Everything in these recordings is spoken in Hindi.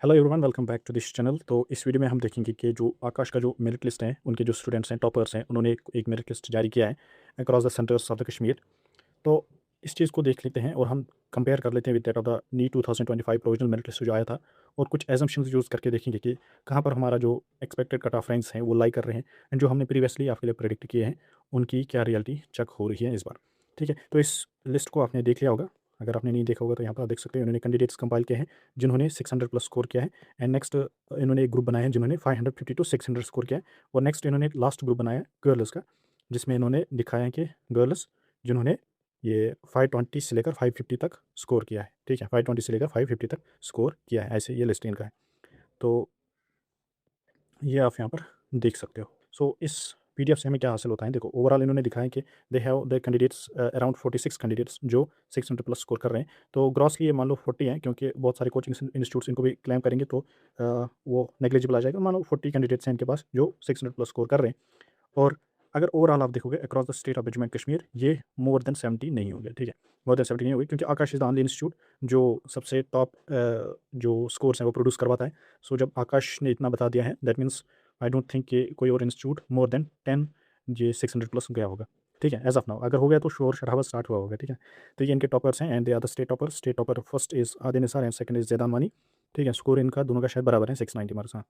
Hello everyone, welcome back to this channel. तो इस वीडियो में हम देखेंगे कि जो आकाश का जो मेरिट लिस्ट है, उनके जो स्टूडेंट्स हैं, टॉपर्स हैं, उन्होंने एक मेरिट लिस्ट जारी किया है across the centres of the Kashmir. तो इस चीज़ को देख लेते हैं और हम कंपेयर कर लेते हैं with that of the NEET 2025 provisional merit list जो आया था, और कुछ एजम्पशंस यूज़ करके देखेंगे कि कहाँ पर हमारा जो एक्सपेक्टेड कट ऑफ रैंक्स हैं वो लाई कर रहे हैं, एंड जो हमने प्रीवियसली आपके लिए प्रेडिक्ट किए हैं उनकी क्या रियलिटी चेक हो रही है इस बार। ठीक है, तो इस लिस्ट को आपने देख लिया होगा। अगर आपने नहीं देखा होगा तो यहाँ पर आप देख सकते हैं, इन्होंने कैंडिडेट्स कंपाइल किए हैं जिन्होंने 600 प्लस स्कोर किया है। एंड नेक्स्ट इन्होंने एक ग्रुप बनाया है जिन्होंने 550 टू 600 स्कोर किया है। और नेक्स्ट इन्होंने लास्ट ग्रुप बनाया गर्ल्स का, जिसमें इन्होंने दिखाया है कि गर्ल्स जिन्होंने ये 520 से लेकर 550 तक स्कोर किया है। ठीक है, 520 से लेकर 550 तक स्कोर किया है, ऐसे ये लिस्ट इनका है। तो ये आप यहाँ पर देख सकते हो। सो इस पीडीएफ से हमें क्या हासिल होता है, देखो ओवरऑल इन्होंने दिखाया कि they have the candidates around 46 candidates जो 600 प्लस स्कोर कर रहे हैं। तो ग्रॉसली ये मान लो 40 हैं, क्योंकि बहुत सारे कोचिंग इंस्टीट्यूट्स इनको भी क्लेम करेंगे तो वो नेग्लिजिबल आ जाएगा। मान लो 40 कैंडिडेट्स हैं इनके पास जो 600 प्लस स्कोर कर रहे हैं। और अगर ओवरऑल आप देखोगे across the state of Jammu and Kashmir, ये मोर देन 70 नहीं होंगे। ठीक है, मोर देन 70 नहीं होंगे, क्योंकि आकाश इज द ओनली इंस्टीट्यूट जो सबसे टॉप जो स्कोर्स हैं वो प्रोड्यूस करवाता है। सो जब आकाश ने इतना बता दिया है, that means I don't think कि कोई और इंस्टीट्यूट मोर देन 10 ये 600 प्लस गया होगा। ठीक है, एज ऑफ नाउ अगर हो गया तो शोर शराबा स्टार्ट हुआ होगा। ठीक है, तो ये इनके टॉपर्स हैं and they are the state topper first is Adil Nisar and second is Zaidan Mani. ठीक है, स्कोर इनका दोनों का शायद बराबर है, 690 मार्क्स। हाँ,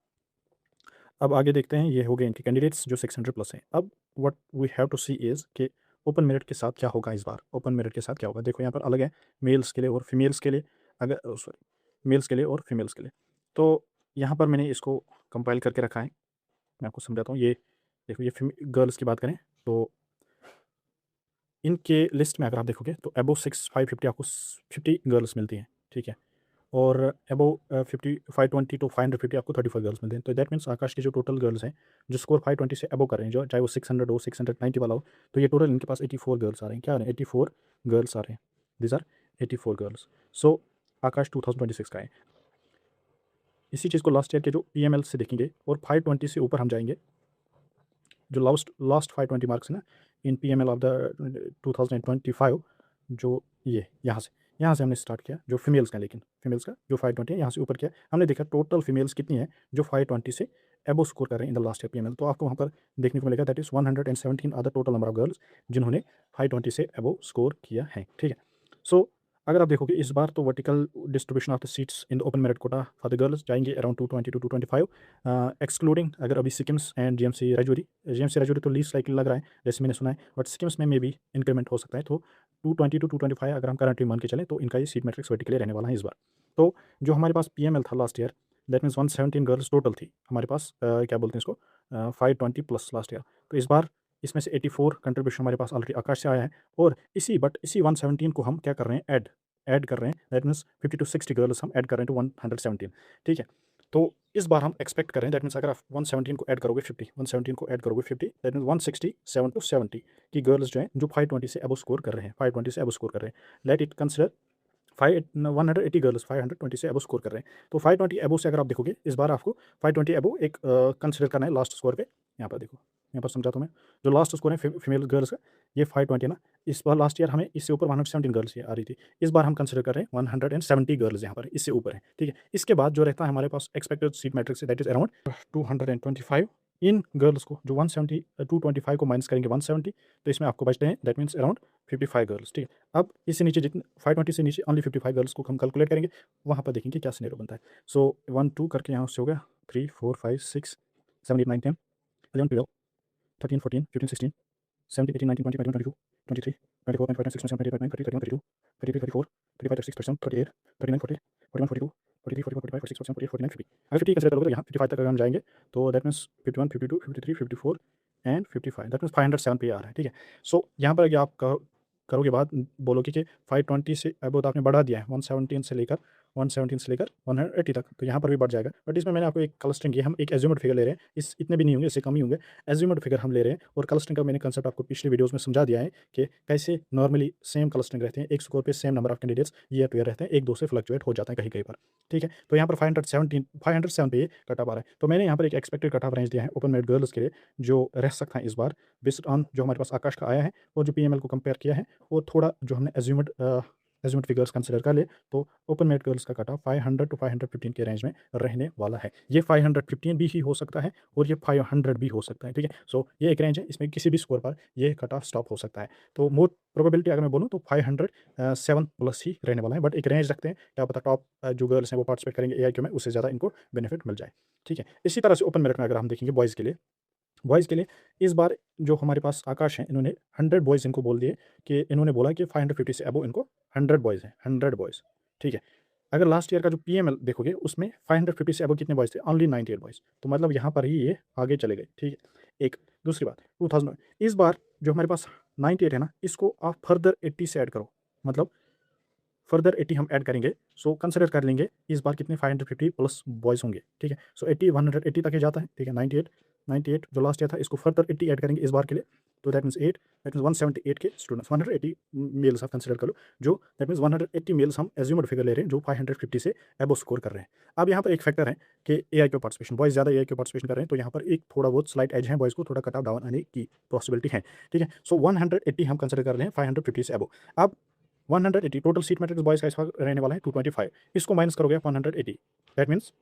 अब आगे देखते हैं, ये हो गए इनके कैंडिडेट्स जो 600 प्लस हैं। अब what we have to see is कि ओपन मेरिट के साथ क्या होगा इस बार। ओपन मेरिट के साथ क्या होगा, देखो यहाँ पर अलग है मेल्स के लिए और फीमेल्स के लिए। अगर सॉरी, मेल्स के लिए और फीमेल्स के लिए। तो यहाँ पर मैंने इसको कंपाइल करके रखा है, मैं आपको समझाता हूँ। ये देखो, ये गर्ल्स की बात करें तो इनके लिस्ट में अगर आप देखोगे तो अबव 550 आपको 50 गर्ल्स मिलती हैं। ठीक है, और अबव 50 520 टू 550 आपको 35 गर्ल्स मिलते हैं। तो दैट मीन्स आकाश के जो टोटल गर्ल्स हैं जो स्कोर 520 से अबव कर रहे हैं, जो चाहे वो 600 हो 690 वाला हो, तो ये टोटल इनके पास 84 गर्ल्स आ रहे हैं। क्या आ रहे हैं, 84 गर्ल्स आ रहे हैं। This are 84 girls. So Aakash 2026 का है। इसी चीज़ को लास्ट ईयर के जो पीएमएल से देखेंगे और 520 से ऊपर हम जाएंगे, जो लास्ट लास्ट 520 मार्क्स है ना इन पीएमएल ऑफ द 2025, जो ये यहाँ से हमने स्टार्ट किया जो फीमेल्स का, लेकिन फीमेल्स का जो 520 है यहाँ से ऊपर किया हमने, देखा टोटल फीमेल्स कितनी है जो 520 से एबो स्कोर कर रहे हैं in the last year PML. तो आपको वहाँ पर देखने को मिलेगा that is 117 are the total number of girls जिन्होंने 520 से एबो स्कोर किया है। ठीक है, सो अगर आप देखोगे इस बार तो vertical distribution of the seats in the open merit Kota for the girls जाएंगे अराउंड 220 टू 225, एक्सक्लूडिंग अगर अभी सिक्किम्स एंड जीएमसी राजौरी तो लीस्ट लाइकली लग रहा है जैसे मैंने सुना है, बट सिक्किम्स में मे भी इंक्रीमेंट हो सकता है। तो 220 टू 225 अगर हम करंटली मान के चलें तो इनका ये सीट मैट्रिक्स वर्टिकली रहने वाला है इस बार। तो जो हमारे पास पीएमएल था last year, that means 117 girls total थी हमारे पास, क्या बोलते हैं इसको, 520 प्लस लास्ट ईयर। तो इस बार इसमें से 84 कंट्रीब्यूशन हमारे पास ऑलरेडी आकाश से आया है, और इसी 117 को हम क्या कर रहे हैं, ऐड कर रहे हैं। दैट मीन्स 50 टू 60 गर्ल्स हम ऐड कर रहे हैं टू 117। ठीक है, तो इस बार हम एक्सपेक्ट करें, दैट मीन्स अगर आप 117 को ऐड करोगे 50, 117 को ऐड करोगे 50, दैट मीन्स 167 टू 70 की गर्ल्स जो हैं जो 520 से अबव स्कोर कर रहे हैं, 520 से अबव स्कोर कर रहे हैं। लेट इट कंसिडर 180 गर्ल्स 520 से अबव स्कोर कर रहे हैं। तो 520 अबव से अगर आप देखोगे इस बार आपको 520 अबव एक कंसिडर करना है लास्ट स्कोर पे। यहाँ पर देखो, यहाँ पर समझाता हूँ मैं, जो लास्ट स्कोर है फीमेल गर्ल्स का, ये 520 है ना। इस बार लास्ट ईयर हमें इससे ऊपर 117 गर्ल्स ये आ रही थी, इस बार हम कंसिडर कर रहे हैं 170 गर्ल्स यहाँ पर इससे ऊपर है। ठीक है, इसके बाद जो रहता है हमारे पास expected seat matrix that is around 225। इन गर्ल्स को जो 170 225 को माइनस करेंगे 170, तो इसमें आपको बचते हैं दैट मीन्स अराउंड 55 गर्ल्स। ठीक है, अब इससे नीचे जितने 520 से नीचे ओनली 55 गर्ल्स को हम कैलकुलेट करेंगे, वहाँ पर देखेंगे क्या सिनेरियो बनता है। सो 1 2 करके यहाँ से हो गया 3 4 5 6 7 8 9 10 11 12 13 14 15 16 17 18 19 20 21 22 23 24 25 26 27 28 29 30 31 32 33 34 35 36 37 38 39 40 41 42 43 44 45 46 47 48 49 50। अगर 50 कंसिडर करोगे तो यहाँ 55 तक अगर हम जाएंगे तो that means 51 52 53 54 and 55, that means 507 पे आ रहा है। ठीक है, सो यहाँ पर आप करोगे बात, बोलोगे कि 520 से अबव आपने बढ़ा दिया है 117 से लेकर 180 तक, तो यहाँ पर भी बढ़ जाएगा। बट इसमें मैंने आपको एक क्लस्टरिंग की, हम एक एज्यूम्ड फिगर ले रहे हैं, इस इतने भी नहीं होंगे, इससे कम ही होंगे। एज्यूम्ड फिगर हम ले रहे हैं, और क्लस्टरिंग का मैंने कंसेप्ट आपको पिछले वीडियोस में समझा दिया है कि कैसे नॉर्मली सेम क्लस्टरिंग रहते हैं, एक स्कोर पे same number of candidates year two year रहते हैं, एक दो से फ्लक्चुएट हो जाते हैं कहीं कहीं पर। ठीक है, तो यहाँ पर 507 पे ये कट ऑफ आ रहा है। तो मैंने यहाँ पर एक एक्सपेक्टेड कट ऑफ रेंज दिया है ओपन मेरिट गर्ल्स के लिए जो रह सकता है इस बार, बेस्ड ऑन जो हमारे पास आकाश का आया है और जो पीएमएल को कंपेयर किया है, और थोड़ा जो हमने एज्यूम्ड एज्यूम्ड फिगर्स कंसिडर कर ले तो ओपन मेरिट गर्ल्स का कट ऑफ 500 टू 515 के रेंज में रहने वाला है। ये 515 भी ही हो सकता है और ये 500 भी हो सकता है, ठीक है। सो ये एक रेंज है, इसमें किसी भी स्कोर पर ये कट ऑफ स्टॉप हो सकता है। तो मोर प्रोबेबिलिटी अगर मैं बोलूँ तो 507 प्लस ही रहने वाला है, बट एक रेंज रखते हैं, क्या पता टॉप जो गर्ल्स हैं वो पार्टिसिपेट करेंगे एआईक्यू में, उससे ज़्यादा इनको बेनिफिट मिल जाए, ठीक है। इसी तरह से ओपन मेरिट में अगर हम देखेंगे बॉयज़ के लिए इस बार जो हमारे पास आकाश हैं, इन्होंने 100 बॉयज़ इनको बोल दिए कि इन्होंने बोला कि 550 से अबव इनको 100 बॉयज़ हैं, 100 बॉयज़, ठीक है। अगर लास्ट ईयर का जो पीएमएल देखोगे उसमें 550 से अबव कितने बॉयज़ थे? Only 98 boys. तो मतलब यहाँ पर ही ये आगे चले गए, ठीक है। एक दूसरी बात 2000 इस बार जो हमारे पास 98 है ना, इसको आप फर्दर 80 से ऐड करो, मतलब फर्दर 80 हम ऐड करेंगे, सो कंसिडर कर लेंगे इस बार कितने 550 प्लस बॉयज़ होंगे, ठीक है। सो 80 180 तक ही जाता है, ठीक है। 98 जो लास्ट ईयर था, इसको फर्दर 80 ऐड करेंगे इस बार के लिए, तो दैट मीन्स 8, दैट मीन्स 178 के स्टूडेंट्स, 180 मेल्स आप कंसिडर कर लो, जो दैट मीन्स 180 मेल्स हम एज्यूम्ड फिगर ले रहे हैं जो 550 से अबव स्कोर कर रहे हैं। अब यहाँ पर एक फैक्टर है कि एआईक्यू पार्टिसिपेशन, बॉयज़ ज़्यादा एआईक्यू पार्टिसिपेशन कर रहे हैं, तो यहाँ पर एक थोड़ा बहुत स्लाइट एज है, बॉयज़ को थोड़ा कट ऑफ डाउन आने की पॉसिबिलिटी है, ठीक है। सो 180 हम कंसिडर कर रहे हैं 550 से अबव। अब 180 टोटल सीट मैट्रिक्स बॉयज़ का इस वक्त रहने वाला है 225, इसको माइनस करोगे आप 180, that means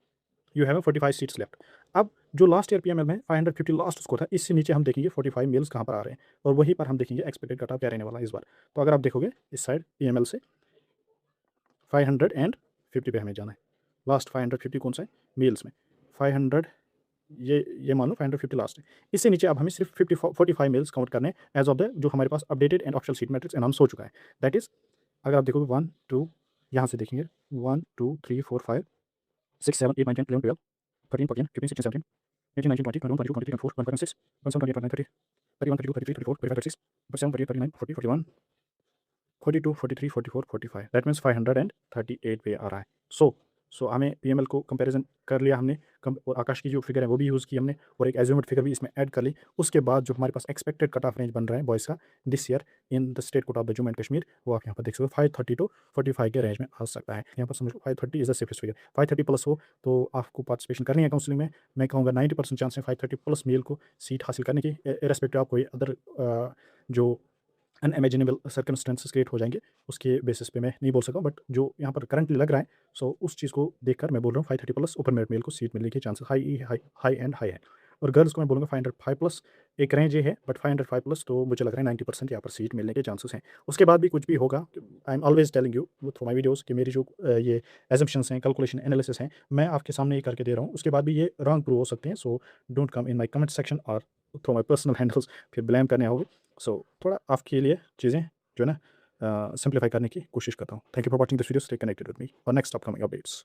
you have 45 seats left. अब जो लास्ट ईयर पीएमएल में 550 लास्ट स्कोर था, इससे नीचे हम देखेंगे 45 मेल्स कहाँ पर आ रहे हैं और वहीं पर हम देखेंगे एक्सपेक्टेड कट ऑफ क्या रहने वाला है इस बार। तो अगर आप देखोगे इस साइड पीएमएल से 550 पे हमें जाना है, लास्ट 550 कौन सा है? मेल्स में 500, ये मान लो 550 लास्ट है। इससे नीचे अब हमें सिर्फ 45 मेल्स काउंट करने हैं एज ऑफ द जो हमारे पास updated and official seat matrix announce हो चुका है। दैट इज अगर आप देखोगे 1 2 यहाँ से देखेंगे 1 2 3 4 5 6 7 8 9 10 11 12 13 14 15 16 17 18 19 20 21 22 23 24 25 26 27 28 29 30 31 32 33 34 35 36 37 38 39 40 41 42 43 44 45, दैट मीन्स 538 पे आ रहा है। सो हमें पीएमएल को कंपैरिजन कर लिया हमने, और आकाश की जो फिगर है वो भी यूज़ की हमने, और एक एज्यूम्ड फिगर भी इसमें ऐड कर ली। उसके बाद जो हमारे पास एक्सपेक्टेड कट ऑफ रेंज बन रहा है बॉयज़ का this year in the state quota of the Jammu and Kashmir, वो आप यहाँ पर देख सकते हो 530 टू 45 के रेंज में आ सकता है। यहाँ पर समझ लो 530 is the safest figure, 530 plus हो तो आपको पार्टिसिपेशन करनी है काउंसलिंग में। मैं कहूँगा 90% चांस है 530 प्लस मेल को सीट हासिल करने की, इर्रेस्पेक्टिव ऑफ कोई अदर जो अनइमेजिनेबल सर्कमस्टेंसेस क्रिएट हो जाएंगे, उसके बेसिस पे मैं नहीं बोल सकता हूँ, बट जो यहाँ पर करंटली लग रहा है, सो उस चीज़ को देखकर मैं बोल रहा हूँ 530 प्लस ओपन मेरिट मेल को सीट मिलने के चांसेस हाई एंड हाई है। और गर्ल्स को मैं बोलूँगा 505 प्लस, एक रेंज ये है, बट 505 प्लस तो मुझे लग रहा है 90% यहाँ पर सीट मिलने के चांसेस हैं। उसके बाद भी कुछ भी होगा, I am always telling you through my videos कि मेरी जो ये एजम्पशंस हैं, कैलकुलेशन एनालिसिस हैं, मैं आपके सामने ही करके दे रहा हूँ, उसके बाद भी ये रॉन्ग प्रूव हो सकते हैं। So don't come in my comment section और थ्रू माई पर्सनल हैंडल्स फिर ब्लेम करने होगे। सो थोड़ा आपके लिए चीज़ें जो है ना सिंप्लीफाई करने की कोशिश करता हूँ। Thank you for watching this video, stay connected with me और नेक्स्ट अपकमिंग अपडेट्स।